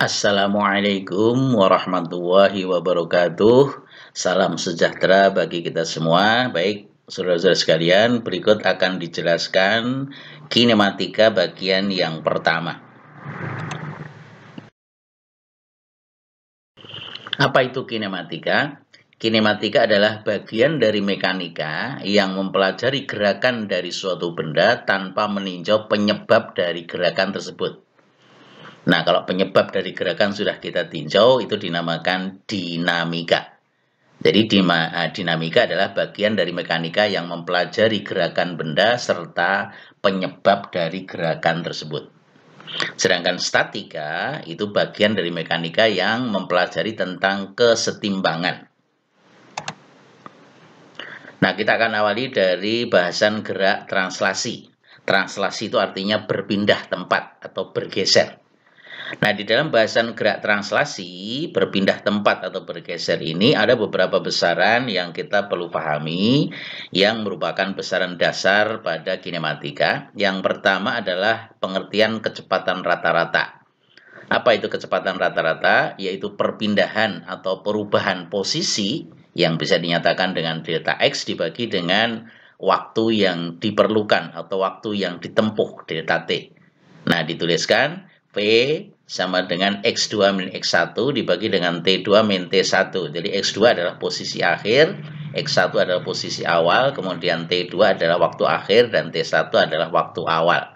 Assalamualaikum warahmatullahi wabarakatuh. Salam sejahtera bagi kita semua. Baik, saudara-saudara sekalian, berikut akan dijelaskan kinematika bagian yang pertama. Apa itu kinematika? Kinematika adalah bagian dari mekanika yang mempelajari gerakan dari suatu benda tanpa meninjau penyebab dari gerakan tersebut. Nah, kalau penyebab dari gerakan sudah kita tinjau, itu dinamakan dinamika. Jadi dinamika adalah bagian dari mekanika yang mempelajari gerakan benda serta penyebab dari gerakan tersebut. Sedangkan statika itu bagian dari mekanika yang mempelajari tentang kesetimbangan. Nah, kita akan awali dari bahasan gerak translasi. Translasi itu artinya berpindah tempat atau bergeser. Nah, di dalam bahasan gerak translasi, berpindah tempat atau bergeser ini ada beberapa besaran yang kita perlu pahami yang merupakan besaran dasar pada kinematika. Yang pertama adalah pengertian kecepatan rata-rata. Apa itu kecepatan rata-rata? Yaitu perpindahan atau perubahan posisi yang bisa dinyatakan dengan delta X dibagi dengan waktu yang diperlukan atau waktu yang ditempuh delta T. Nah, dituliskan V sama dengan X2 min X1 dibagi dengan T2 min T1. Jadi X2 adalah posisi akhir, X1 adalah posisi awal, kemudian T2 adalah waktu akhir, dan T1 adalah waktu awal.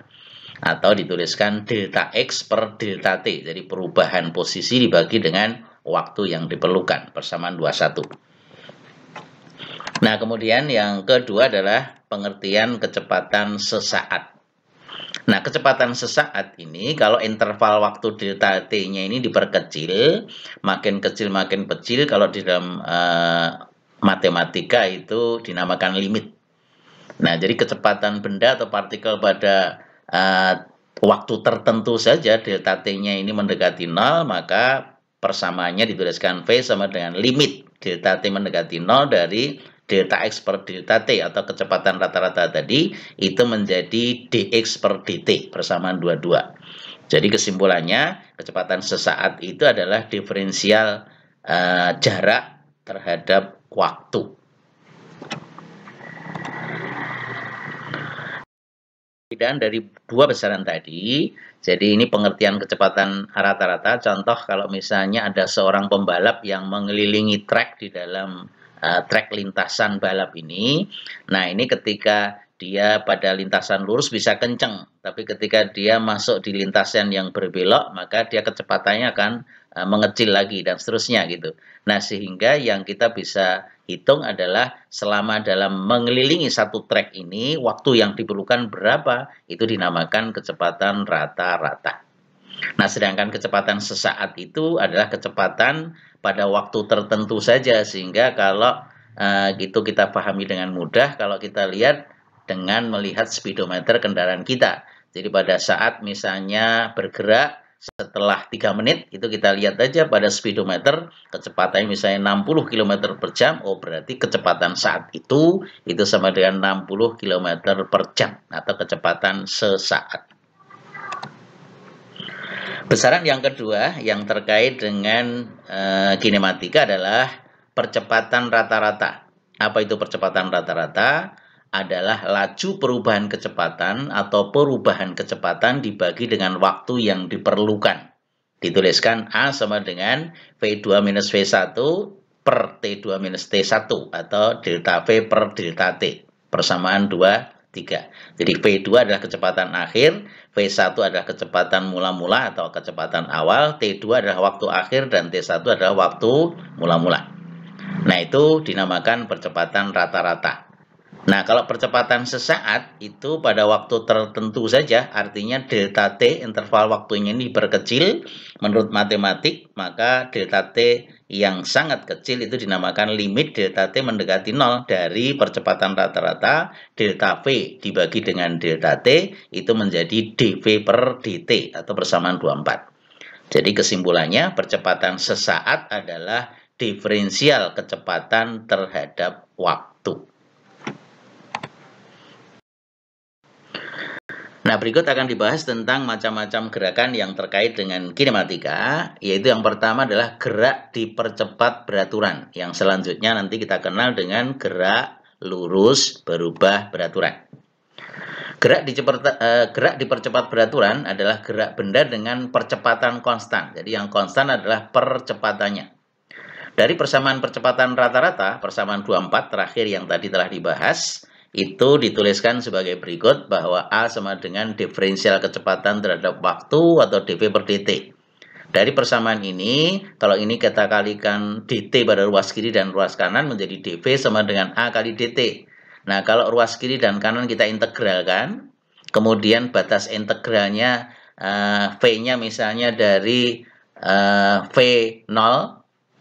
Atau dituliskan delta X per delta T. Jadi perubahan posisi dibagi dengan waktu yang diperlukan. Persamaan 21. Nah, kemudian yang kedua adalah pengertian kecepatan sesaat. Nah, kecepatan sesaat ini kalau interval waktu delta T-nya ini diperkecil, makin kecil, kalau di dalam matematika itu dinamakan limit. Nah, jadi kecepatan benda atau partikel pada waktu tertentu saja delta T-nya ini mendekati 0, maka persamaannya dituliskan V sama dengan limit delta T mendekati 0 dari delta X per delta T atau kecepatan rata-rata tadi itu menjadi dx per dt persamaan 22. Jadi kesimpulannya kecepatan sesaat itu adalah diferensial jarak terhadap waktu. Dan dari dua besaran tadi, jadi ini pengertian kecepatan rata-rata. Contoh kalau misalnya ada seorang pembalap yang mengelilingi trek di dalam trek lintasan balap ini. Nah, ini ketika dia pada lintasan lurus bisa kenceng, tapi ketika dia masuk di lintasan yang berbelok, maka dia kecepatannya akan mengecil lagi dan seterusnya gitu. Nah, sehingga yang kita bisa hitung adalah selama dalam mengelilingi satu trek ini, waktu yang diperlukan berapa, itu dinamakan kecepatan rata-rata. Nah, sedangkan kecepatan sesaat itu adalah kecepatan pada waktu tertentu saja, sehingga kalau itu kita pahami dengan mudah, kalau kita lihat dengan melihat speedometer kendaraan kita. Jadi pada saat misalnya bergerak, setelah 3 menit, itu kita lihat aja pada speedometer, kecepatan misalnya 60 km per jam, oh berarti kecepatan saat itu sama dengan 60 km per jam, atau kecepatan sesaat. Besaran yang kedua yang terkait dengan kinematika adalah percepatan rata-rata. Apa itu percepatan rata-rata? Adalah laju perubahan kecepatan atau perubahan kecepatan dibagi dengan waktu yang diperlukan. Dituliskan A sama dengan V2 minus V1 per T2 minus T1 atau delta V per delta T. Persamaan 2/3. Jadi V2 adalah kecepatan akhir, V1 adalah kecepatan mula-mula atau kecepatan awal, T2 adalah waktu akhir, dan T1 adalah waktu mula-mula. Nah, itu dinamakan percepatan rata-rata. Nah, kalau percepatan sesaat itu pada waktu tertentu saja, artinya delta T, interval waktunya ini diperkecil menurut matematik, maka delta T yang sangat kecil itu dinamakan limit delta T mendekati 0 dari percepatan rata-rata, delta V dibagi dengan delta T itu menjadi dV per dt atau persamaan 24. Jadi kesimpulannya percepatan sesaat adalah diferensial kecepatan terhadap waktu. Nah, berikut akan dibahas tentang macam-macam gerakan yang terkait dengan kinematika, yaitu yang pertama adalah gerak dipercepat beraturan. Yang selanjutnya nanti kita kenal dengan gerak lurus berubah beraturan. Gerak dipercepat beraturan adalah gerak benda dengan percepatan konstan. Jadi yang konstan adalah percepatannya. Dari persamaan percepatan rata-rata, persamaan 24 terakhir yang tadi telah dibahas, itu dituliskan sebagai berikut bahwa A sama dengan diferensial kecepatan terhadap waktu atau dv per dt. Dari persamaan ini, kalau ini kita kalikan dt pada ruas kiri dan ruas kanan menjadi dv sama dengan A kali dt. Nah, kalau ruas kiri dan kanan kita integralkan, kemudian batas integralnya V-nya misalnya dari V0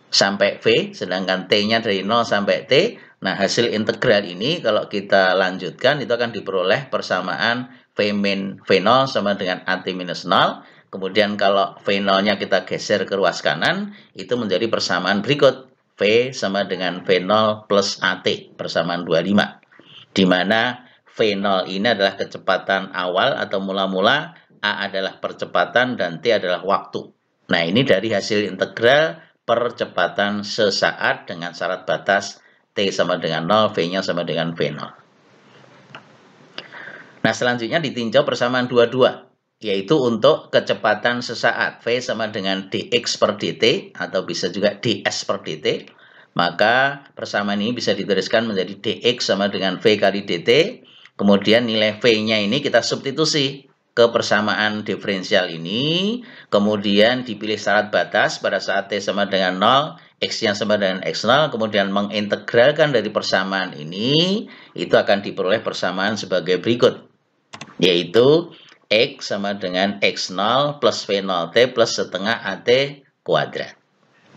sampai V, sedangkan T-nya dari 0 sampai T. Nah, hasil integral ini kalau kita lanjutkan itu akan diperoleh persamaan V min V0 sama dengan AT minus 0. Kemudian kalau V0-nya kita geser ke ruas kanan, itu menjadi persamaan berikut. V sama dengan V0 plus AT, persamaan 25. Di mana V0 ini adalah kecepatan awal atau mula-mula, A adalah percepatan, dan T adalah waktu. Nah, ini dari hasil integral percepatan sesaat dengan syarat batas T sama dengan 0, V-nya sama dengan V0. Nah, selanjutnya ditinjau persamaan 22, yaitu untuk kecepatan sesaat. V sama dengan dx per dt, atau bisa juga ds per dt. Maka persamaan ini bisa dituliskan menjadi dx sama dengan V kali dt. Kemudian nilai V-nya ini kita substitusi ke persamaan diferensial ini, kemudian dipilih syarat batas pada saat T sama dengan 0, X-nya sama dengan X0, kemudian mengintegralkan dari persamaan ini, itu akan diperoleh persamaan sebagai berikut, yaitu X sama dengan X0 plus V0T plus setengah AT kuadrat.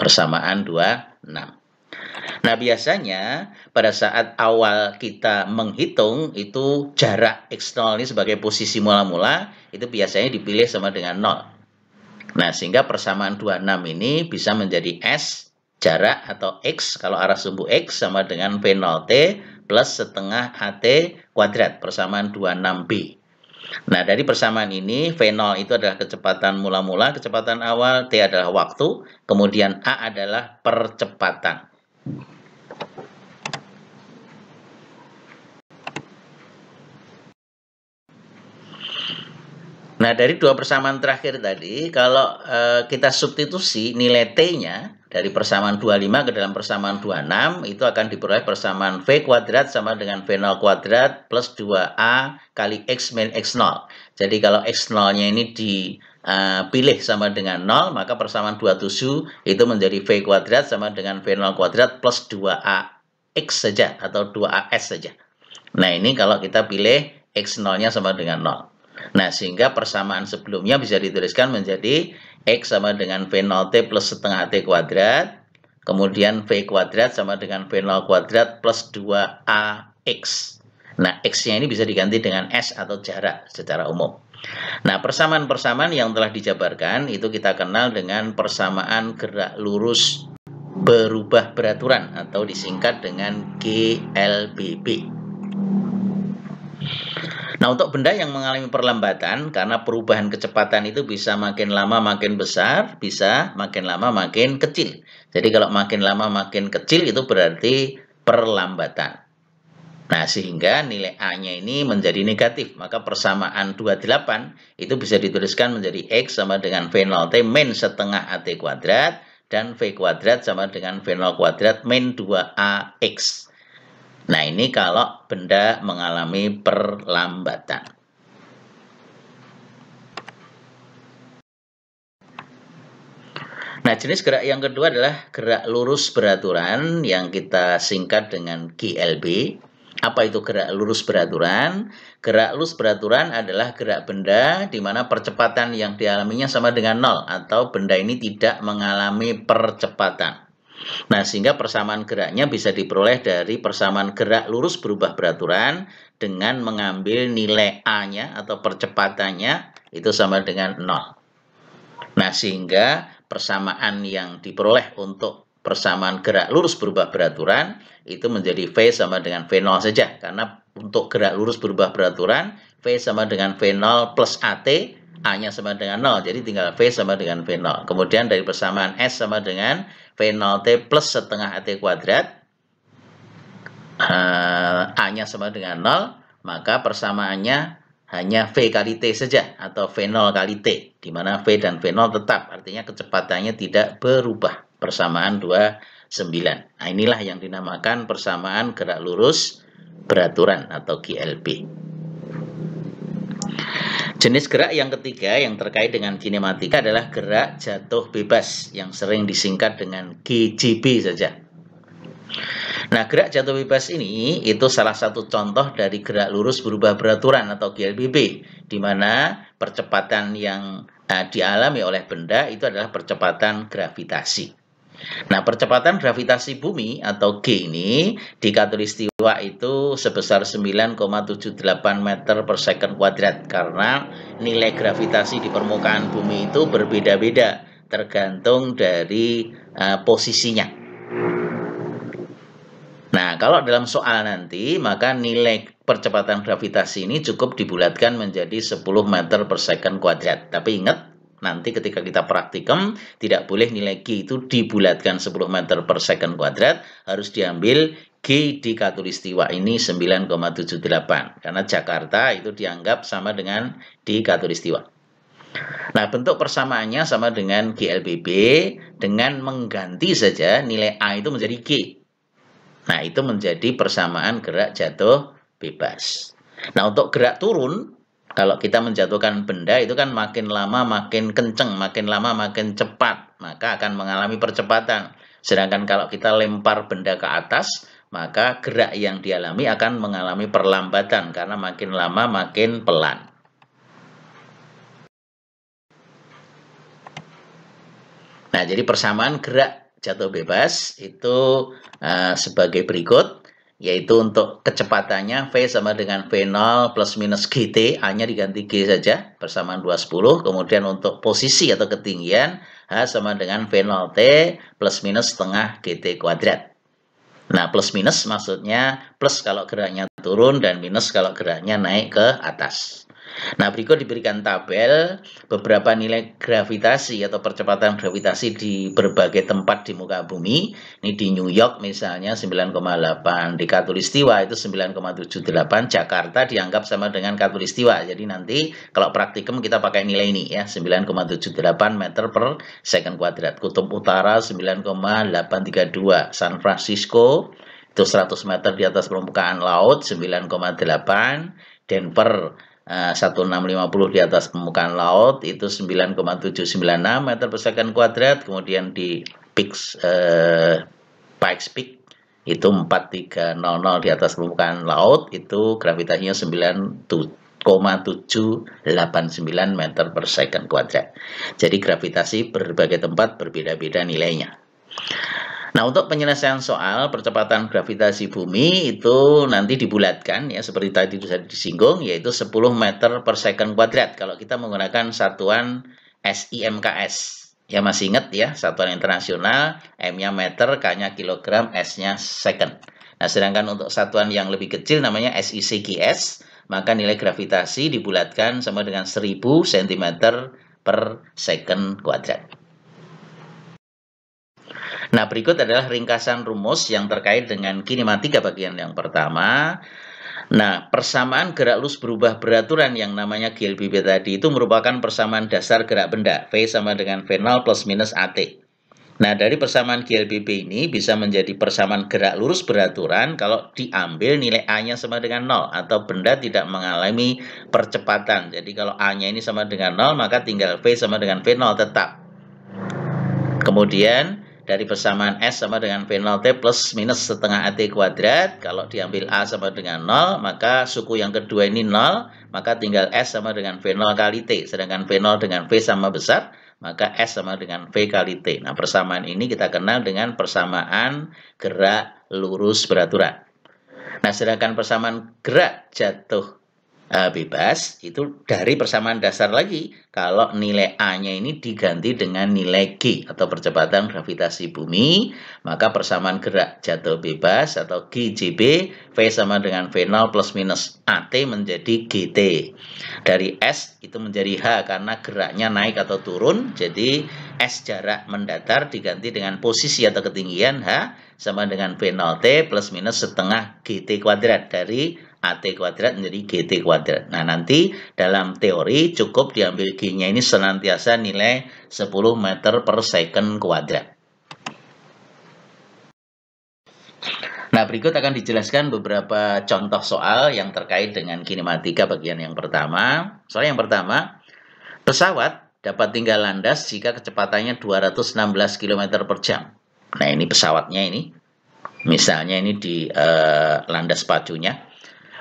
Persamaan 26. Nah, biasanya pada saat awal kita menghitung itu jarak X0 ini sebagai posisi mula-mula, itu biasanya dipilih sama dengan 0. Nah, sehingga persamaan 26 ini bisa menjadi S, jarak atau X, kalau arah sumbu X sama dengan V0T plus setengah AT kuadrat, persamaan 26B. Nah, dari persamaan ini, V0 itu adalah kecepatan mula-mula, kecepatan awal, T adalah waktu, kemudian A adalah percepatan. Nah, dari dua persamaan terakhir tadi, kalau kita substitusi nilai T-nya dari persamaan 25 ke dalam persamaan 26, itu akan diperoleh persamaan V kuadrat sama dengan V0 kuadrat plus 2A kali X min X0. Jadi, kalau X0-nya ini dipilih sama dengan 0, maka persamaan 27 itu menjadi V kuadrat sama dengan V0 kuadrat plus 2AX saja atau 2AS saja. Nah, ini kalau kita pilih X0-nya sama dengan 0. Nah, sehingga persamaan sebelumnya bisa dituliskan menjadi X sama dengan V0T plus setengah T kuadrat, kemudian V kuadrat sama dengan V0 kuadrat plus 2AX. Nah, X-nya ini bisa diganti dengan S atau jarak secara umum. Nah, persamaan-persamaan yang telah dijabarkan itu kita kenal dengan persamaan gerak lurus berubah beraturan atau disingkat dengan GLBB. Nah, untuk benda yang mengalami perlambatan, karena perubahan kecepatan itu bisa makin lama makin besar, bisa makin lama makin kecil. Jadi kalau makin lama makin kecil itu berarti perlambatan. Nah, sehingga nilai A-nya ini menjadi negatif. Maka persamaan 28 itu bisa dituliskan menjadi X sama dengan V0T min setengah AT kuadrat, dan V kuadrat sama dengan V0 kuadrat min 2AX. Nah, ini kalau benda mengalami perlambatan. Nah, jenis gerak yang kedua adalah gerak lurus beraturan yang kita singkat dengan GLB. Apa itu gerak lurus beraturan? Gerak lurus beraturan adalah gerak benda di mana percepatan yang dialaminya sama dengan 0 atau benda ini tidak mengalami percepatan. Nah, sehingga persamaan geraknya bisa diperoleh dari persamaan gerak lurus berubah beraturan dengan mengambil nilai A-nya atau percepatannya itu sama dengan 0. Nah, sehingga persamaan yang diperoleh untuk persamaan gerak lurus berubah beraturan itu menjadi V sama dengan V0 saja. Karena untuk gerak lurus berubah beraturan, V sama dengan V0 plus AT, A-nya sama dengan 0, jadi tinggal V sama dengan V0. Kemudian dari persamaan S sama dengan V0T plus setengah AT kuadrat, A-nya sama dengan 0, maka persamaannya hanya V kali T saja, atau V0 kali T, di mana V dan V0 tetap, artinya kecepatannya tidak berubah, persamaan 29. Nah, inilah yang dinamakan persamaan gerak lurus beraturan atau GLB. Jenis gerak yang ketiga yang terkait dengan kinematika adalah gerak jatuh bebas yang sering disingkat dengan GJB saja. Nah, gerak jatuh bebas ini itu salah satu contoh dari gerak lurus berubah beraturan atau GLBB, di mana percepatan yang dialami oleh benda itu adalah percepatan gravitasi. Nah, percepatan gravitasi bumi atau G ini di khatulistiwa itu sebesar 9,78 meter per second kuadrat, karena nilai gravitasi di permukaan bumi itu berbeda-beda tergantung dari posisinya. Nah, kalau dalam soal nanti, maka nilai percepatan gravitasi ini cukup dibulatkan menjadi 10 meter per second kuadrat. Tapi ingat, nanti ketika kita praktikum, tidak boleh nilai G itu dibulatkan 10 meter per second kuadrat, harus diambil G di khatulistiwa ini 9,78. Karena Jakarta itu dianggap sama dengan di khatulistiwa. Nah, bentuk persamaannya sama dengan GLBB, dengan mengganti saja nilai A itu menjadi G. Nah, itu menjadi persamaan gerak jatuh bebas. Nah, untuk gerak turun, kalau kita menjatuhkan benda itu kan makin lama makin kenceng, makin lama makin cepat, maka akan mengalami percepatan. Sedangkan kalau kita lempar benda ke atas, maka gerak yang dialami akan mengalami perlambatan karena makin lama makin pelan. Nah, jadi persamaan gerak jatuh bebas itu sebagai berikut, yaitu untuk kecepatannya V sama dengan V0 plus minus GT, A-nya diganti G saja, persamaan 210. Kemudian untuk posisi atau ketinggian, H sama dengan V0T plus minus setengah GT kuadrat. Nah, plus minus maksudnya plus kalau geraknya turun dan minus kalau geraknya naik ke atas. Nah, berikut diberikan tabel beberapa nilai gravitasi atau percepatan gravitasi di berbagai tempat di muka bumi. Ini di New York misalnya 9,8, di khatulistiwa itu 9,78, Jakarta dianggap sama dengan khatulistiwa. Jadi nanti kalau praktikum kita pakai nilai ini ya, 9,78 meter per second kuadrat. Kutub Utara 9,832, San Francisco itu 100 meter di atas permukaan laut 9,8, Denver 1650 di atas permukaan laut itu 9,796 meter per second kuadrat. Kemudian di Pikes Peak itu 4300 di atas permukaan laut, itu gravitasinya 9,789 meter per second kuadrat. Jadi gravitasi berbagai tempat berbeda-beda nilainya. Nah, untuk penyelesaian soal percepatan gravitasi bumi itu nanti dibulatkan ya, seperti tadi sudah disinggung, yaitu 10 meter per second kuadrat kalau kita menggunakan satuan SIMKS. Ya, masih ingat ya, satuan internasional, M-nya meter, K-nya kilogram, S-nya second. Nah, sedangkan untuk satuan yang lebih kecil namanya SICGS, maka nilai gravitasi dibulatkan sama dengan 1000 cm per second kuadrat. Nah, berikut adalah ringkasan rumus yang terkait dengan kinematika bagian yang pertama. Nah, persamaan gerak lurus berubah beraturan yang namanya GLBB tadi itu merupakan persamaan dasar gerak benda, V sama dengan V0 plus minus AT. Nah, dari persamaan GLBB ini bisa menjadi persamaan gerak lurus beraturan kalau diambil nilai A-nya sama dengan 0 atau benda tidak mengalami percepatan. Jadi kalau A-nya ini sama dengan 0, maka tinggal V sama dengan V0 tetap. Kemudian dari persamaan S sama dengan V0T plus minus setengah AT kuadrat, kalau diambil A sama dengan 0, maka suku yang kedua ini 0, maka tinggal S sama dengan V0 kali T. Sedangkan V0 dengan V sama besar, maka S sama dengan V kali T. Nah, persamaan ini kita kenal dengan persamaan gerak lurus beraturan. Nah, sedangkan persamaan gerak jatuh bebas, itu dari persamaan dasar lagi. Kalau nilai A-nya ini diganti dengan nilai G atau percepatan gravitasi bumi, maka persamaan gerak jatuh bebas atau GJB, V sama dengan V0 plus minus AT menjadi GT. Dari S itu menjadi H karena geraknya naik atau turun, jadi S jarak mendatar diganti dengan posisi atau ketinggian H sama dengan V0T plus minus setengah GT kuadrat, dari AT kuadrat menjadi GT kuadrat. Nah, nanti dalam teori cukup diambil G-nya ini senantiasa nilai 10 meter per second kuadrat. Nah, berikut akan dijelaskan beberapa contoh soal yang terkait dengan kinematika bagian yang pertama. Soal yang pertama, pesawat dapat tinggal landas jika kecepatannya 216 km per jam. Nah, ini pesawatnya ini. Misalnya ini di landas pacunya.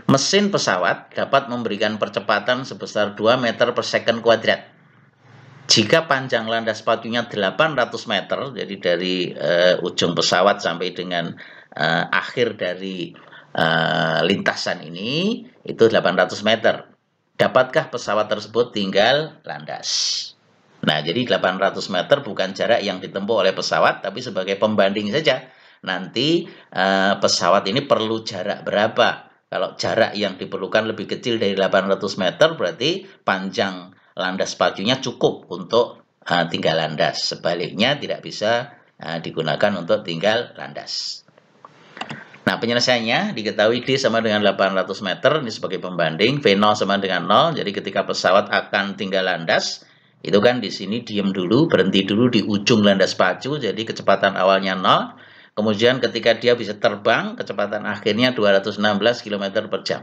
Mesin pesawat dapat memberikan percepatan sebesar 2 meter per second kuadrat. Jika panjang landas pacunya 800 meter, jadi dari ujung pesawat sampai dengan akhir dari lintasan ini, itu 800 meter. Dapatkah pesawat tersebut tinggal landas? Nah, jadi 800 meter bukan jarak yang ditempuh oleh pesawat, tapi sebagai pembanding saja. Nanti pesawat ini perlu jarak berapa? Kalau jarak yang diperlukan lebih kecil dari 800 meter, berarti panjang landas pacunya cukup untuk tinggal landas. Sebaliknya tidak bisa digunakan untuk tinggal landas. Nah, penyelesaiannya diketahui D sama dengan 800 meter, ini sebagai pembanding, V0 sama dengan 0, jadi ketika pesawat akan tinggal landas, itu kan di sini diem dulu, berhenti dulu di ujung landas pacu, jadi kecepatan awalnya 0, kemudian ketika dia bisa terbang, kecepatan akhirnya 216 km per jam.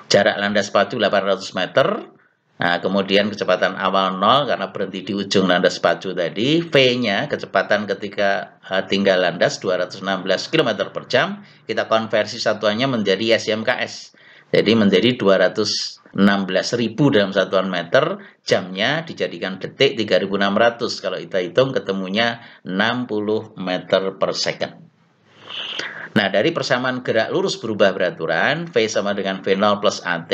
Jarak landas pacu 800 meter, nah kemudian kecepatan awal 0 karena berhenti di ujung landas pacu tadi, V-nya kecepatan ketika tinggal landas 216 km per jam, kita konversi satuannya menjadi SIMKS. Jadi menjadi 216.000 dalam satuan meter, jamnya dijadikan detik 3.600. Kalau kita hitung ketemunya 60 meter per second. Nah, dari persamaan gerak lurus berubah beraturan, V sama dengan V0 plus AT,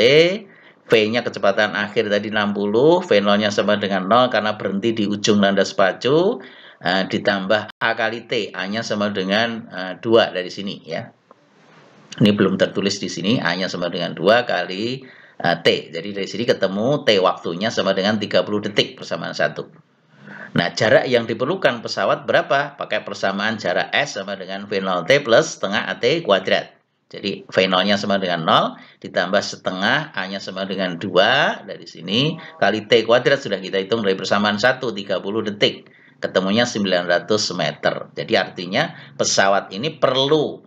V-nya kecepatan akhir tadi 60, V0-nya sama dengan 0 karena berhenti di ujung landas pacu, ditambah A kali T, A-nya sama dengan 2 dari sini ya. Ini belum tertulis di sini, A-nya sama dengan 2 kali T. Jadi dari sini ketemu T waktunya sama dengan 30 detik persamaan 1. Nah, jarak yang diperlukan pesawat berapa? Pakai persamaan jarak S sama dengan V0T plus setengah AT kuadrat. Jadi V0-nya sama dengan 0, ditambah setengah, A-nya sama dengan 2, dari sini, kali T kuadrat sudah kita hitung dari persamaan 1, 30 detik. Ketemunya 900 meter. Jadi artinya pesawat ini perlu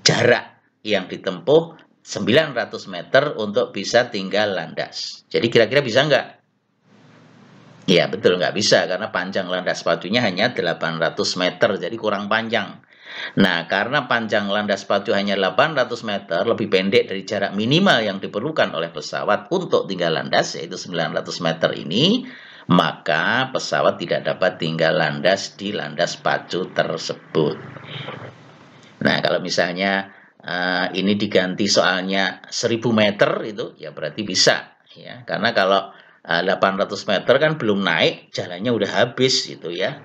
jarak yang ditempuh 900 meter untuk bisa tinggal landas. Jadi kira-kira bisa nggak? Ya betul, nggak bisa karena panjang landas pacunya hanya 800 meter, jadi kurang panjang. Nah, karena panjang landas pacu hanya 800 meter, lebih pendek dari jarak minimal yang diperlukan oleh pesawat untuk tinggal landas, yaitu 900 meter ini, maka pesawat tidak dapat tinggal landas di landas pacu tersebut. Nah, kalau misalnya ini diganti soalnya 1000 meter itu ya berarti bisa ya. Karena kalau 800 meter kan belum naik, jalannya udah habis gitu ya.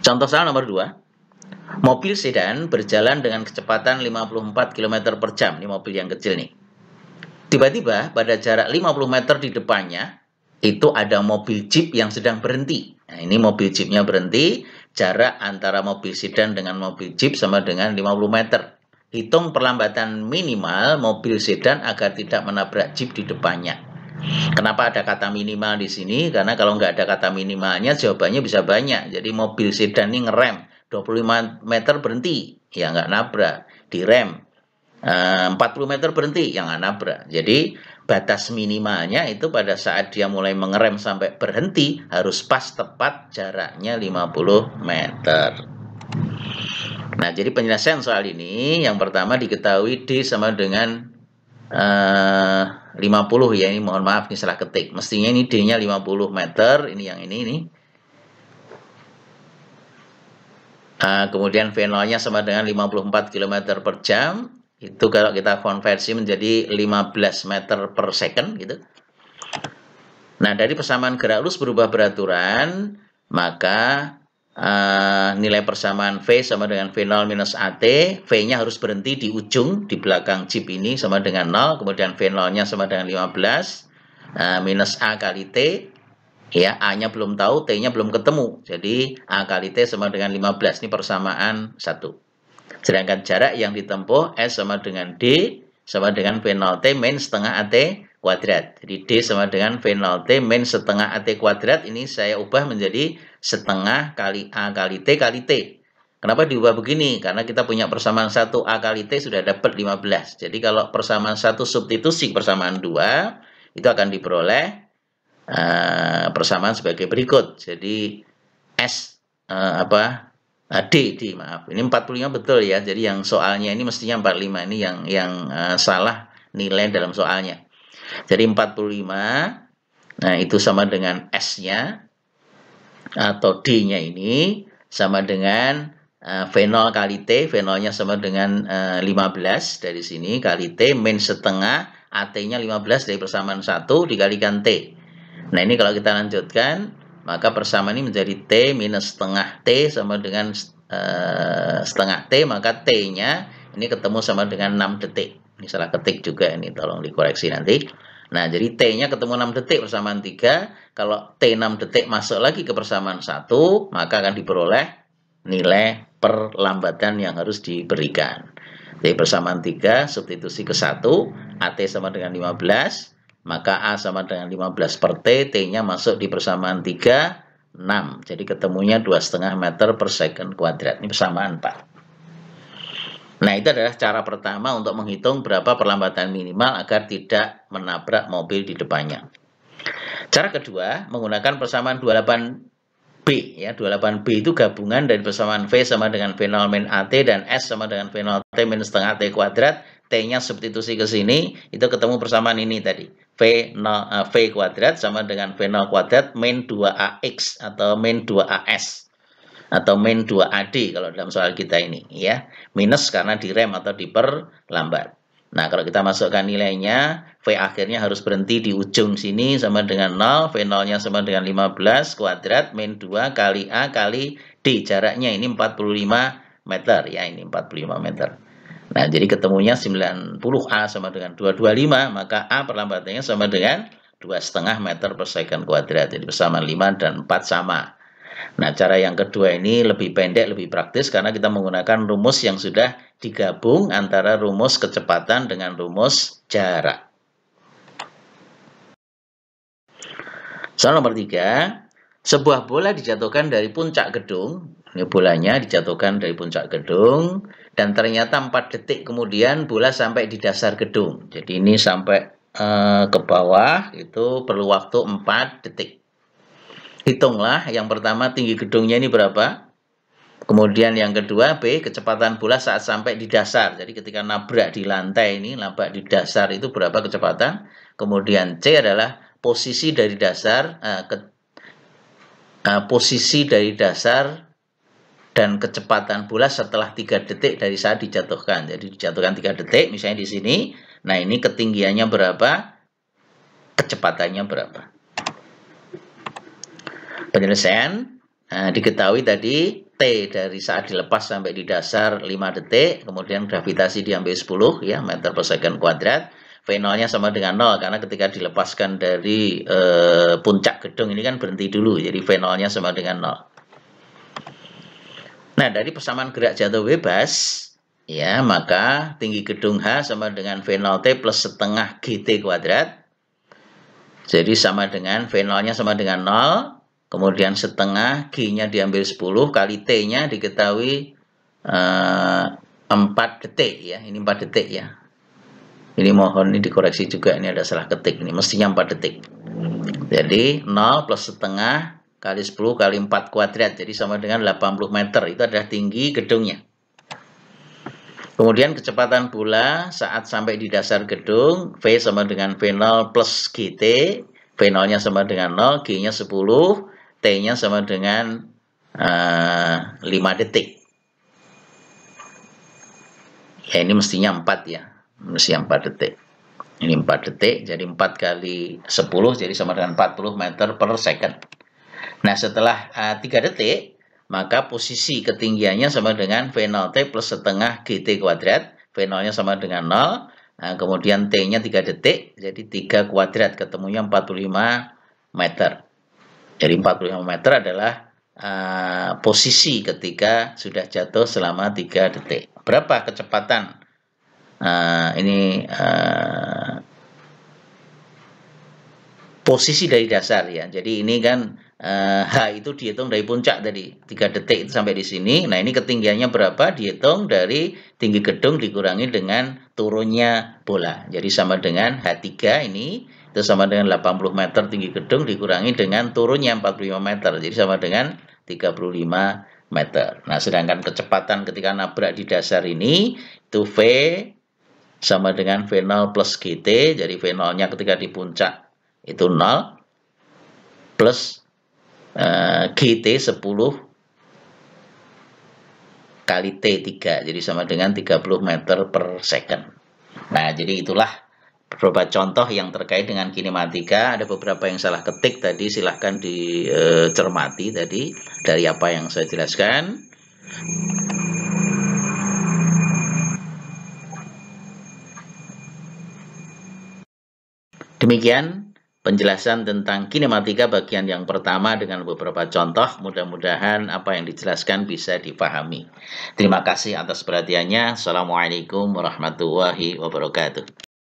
Contoh soal nomor 2. Mobil sedan berjalan dengan kecepatan 54 km per jam. Ini mobil yang kecil nih. Tiba-tiba pada jarak 50 meter di depannya itu ada mobil jeep yang sedang berhenti. Nah, ini mobil jeepnya berhenti, jarak antara mobil sedan dengan mobil jeep sama dengan 50 meter. Hitung perlambatan minimal mobil sedan agar tidak menabrak jeep di depannya. Kenapa ada kata minimal di sini? Karena kalau nggak ada kata minimalnya, jawabannya bisa banyak. Jadi mobil sedan ini ngerem 25 meter berhenti, ya nggak nabrak. Direm 40 meter berhenti, yang nggak nabrak. Jadi batas minimalnya itu pada saat dia mulai mengerem sampai berhenti harus pas tepat jaraknya 50 meter. Nah, jadi penyelesaian soal ini yang pertama diketahui D sama dengan 50 ya, ini mohon maaf ini salah ketik. Mestinya ini D-nya 50 meter, ini yang ini. Kemudian V0-nya sama dengan 54 km per jam. Itu kalau kita konversi menjadi 15 meter per second gitu. Nah, dari persamaan gerak lurus berubah beraturan, maka nilai persamaan V sama dengan V0 minus AT, V-nya harus berhenti di ujung, di belakang chip ini sama dengan 0, kemudian V0-nya sama dengan 15, minus A kali T, ya, A-nya belum tahu, T-nya belum ketemu, jadi A kali T sama dengan 15, ini persamaan 1. Sedangkan jarak yang ditempuh S sama dengan D, sama dengan V0T min setengah AT kuadrat. Jadi D sama dengan V0T min setengah AT kuadrat, ini saya ubah menjadi setengah kali A kali T kali T. Kenapa diubah begini? Karena kita punya persamaan 1 A kali T sudah dapat 15. Jadi kalau persamaan 1 substitusi persamaan 2, itu akan diperoleh persamaan sebagai berikut. Jadi S D, maaf. Ini 45 betul ya. Jadi yang soalnya ini mestinya 45. Ini yang salah nilai dalam soalnya. Jadi 45, nah itu sama dengan S-nya atau D-nya ini sama dengan V0 kali T, V0-nya sama dengan 15 dari sini kali T min setengah AT-nya 15 dari persamaan 1 dikalikan T. Nah, ini kalau kita lanjutkan, maka persamaan ini menjadi T minus setengah T sama dengan setengah T, maka T-nya ini ketemu sama dengan 6 detik. Ini salah ketik juga, ini tolong dikoreksi nanti. Nah, jadi T-nya ketemu 6 detik persamaan 3. Kalau T 6 detik masuk lagi ke persamaan 1, maka akan diperoleh nilai perlambatan yang harus diberikan. Jadi persamaan 3, substitusi ke 1, AT sama dengan 15, maka A sama dengan 15 per T, T-nya masuk di persamaan 3, 6. Jadi ketemunya 2,5 meter per second kuadrat. Ini persamaan 4. Nah, itu adalah cara pertama untuk menghitung berapa perlambatan minimal agar tidak menabrak mobil di depannya. Cara kedua, menggunakan persamaan 28B. Ya, 28B itu gabungan dari persamaan V sama dengan V0 min AT dan S sama dengan V0T min setengah T kuadrat. T-nya substitusi ke sini, itu ketemu persamaan ini tadi. V kuadrat sama dengan V0 kuadrat min 2AX atau min 2AS. Atau min 2AD kalau dalam soal kita ini, ya. Minus karena direm atau diperlambat. Nah, kalau kita masukkan nilainya, V akhirnya harus berhenti di ujung sini sama dengan 0, V0-nya sama dengan 15 kuadrat min 2 kali A kali D. Jaraknya ini 45 meter, ya, ini 45 meter. Nah, jadi ketemunya 90A sama dengan 225, maka A perlambatannya sama dengan 2,5 meter per second kuadrat. Jadi persamaan 5 dan 4 sama. Nah, cara yang kedua ini lebih pendek, lebih praktis karena kita menggunakan rumus yang sudah digabung antara rumus kecepatan dengan rumus jarak. Soal nomor 3, sebuah bola dijatuhkan dari puncak gedung. Ini bolanya dijatuhkan dari puncak gedung dan ternyata 4 detik kemudian bola sampai di dasar gedung. Jadi ini sampai ke bawah itu perlu waktu 4 detik. Hitunglah yang pertama tinggi gedungnya ini berapa. Kemudian yang kedua B, kecepatan bola saat sampai di dasar. Jadi ketika nabrak di lantai ini, nabrak di dasar itu berapa kecepatan. Kemudian C adalah posisi dari dasar, posisi dari dasar dan kecepatan bola setelah 3 detik dari saat dijatuhkan. Jadi dijatuhkan 3 detik, misalnya di sini. Nah, ini ketinggiannya berapa, kecepatannya berapa. Penyelesaian, diketahui tadi T dari saat dilepas sampai di dasar 5 detik, kemudian gravitasi diambil 10 ya, meter per second kuadrat. V0-nya sama dengan 0, karena ketika dilepaskan dari puncak gedung ini kan berhenti dulu, jadi V0-nya sama dengan 0. Nah, dari persamaan gerak jatuh bebas, ya, maka tinggi gedung H sama dengan V0T plus setengah GT kuadrat. Jadi sama dengan V0-nya sama dengan 0. Kemudian setengah, G-nya diambil 10, kali T-nya diketahui 4 detik ya. Ini 4 detik ya. Ini mohon ini dikoreksi juga, ini ada salah ketik. Ini mestinya 4 detik. Jadi 0 plus setengah kali 10 kali 4 kuadrat. Jadi sama dengan 80 meter. Itu adalah tinggi gedungnya. Kemudian kecepatan bola saat sampai di dasar gedung, V sama dengan V0 plus GT. V0-nya sama dengan 0, G-nya 10. T-nya sama dengan 5 detik. Ya ini mestinya 4 ya. Mestinya 4 detik. Ini 4 detik, jadi 4 kali 10, jadi sama dengan 40 meter per second. Nah, setelah 3 detik, maka posisi ketinggiannya sama dengan V0T plus setengah GT kuadrat. V0-nya sama dengan 0. Nah, kemudian T-nya 3 detik, jadi 3 kuadrat, ketemunya 45 meter. Jadi 45 meter adalah posisi ketika sudah jatuh selama 3 detik. Berapa kecepatan? Ini posisi dari dasar ya. Jadi ini kan H itu dihitung dari puncak tadi 3 detik itu sampai di sini. Nah ini ketinggiannya berapa dihitung dari tinggi gedung dikurangi dengan turunnya bola. Jadi sama dengan H3 ini itu sama dengan 80 meter tinggi gedung dikurangi dengan turunnya 45 meter. Jadi sama dengan 35 meter. Nah sedangkan kecepatan ketika nabrak di dasar ini itu V sama dengan V0 plus GT. Jadi V0-nya ketika di puncak itu 0 plus GT 10 kali T3, jadi sama dengan 30 meter per second. Nah, jadi itulah beberapa contoh yang terkait dengan kinematika. Ada beberapa yang salah ketik tadi, silahkan dicermati tadi dari apa yang saya jelaskan. Demikian penjelasan tentang kinematika bagian yang pertama dengan beberapa contoh. Mudah-mudahan apa yang dijelaskan bisa dipahami. Terima kasih atas perhatiannya. Assalamualaikum warahmatullahi wabarakatuh.